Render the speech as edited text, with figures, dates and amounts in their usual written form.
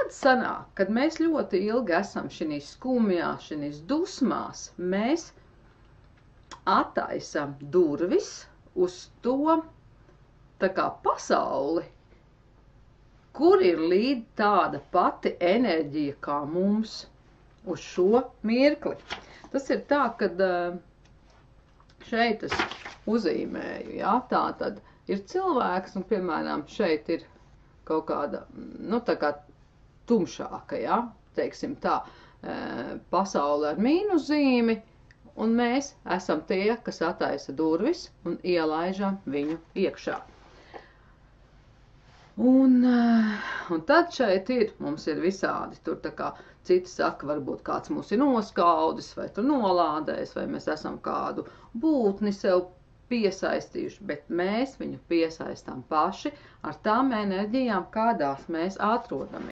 tad sanāk, kad mēs ļoti ilgi esam šinīs skumjās, šinīs dusmās, mēs attaisam durvis uz to tā kā pasauli, kur ir līdz tāda pati enerģija kā mums uz šo mirkli. Tas ir tā, kad šeit es uzīmēju, jā, tā tad ir cilvēks, un, piemēram, šeit ir kaut kāda, nu, tā kā tumšāka, jā, teiksim tā, pasaule ar mīnuszīmi, un mēs esam tie, kas attaisa durvis un ielaižam viņu iekšā. Un tad šeit ir, mums ir visādi, tur tā kā citi saka, varbūt kāds mūs ir noskaudis, vai tur nolādējis, vai mēs esam kādu būtni sev piesaistījuši, bet mēs viņu piesaistām paši ar tām enerģijām, kādās mēs atrodamies.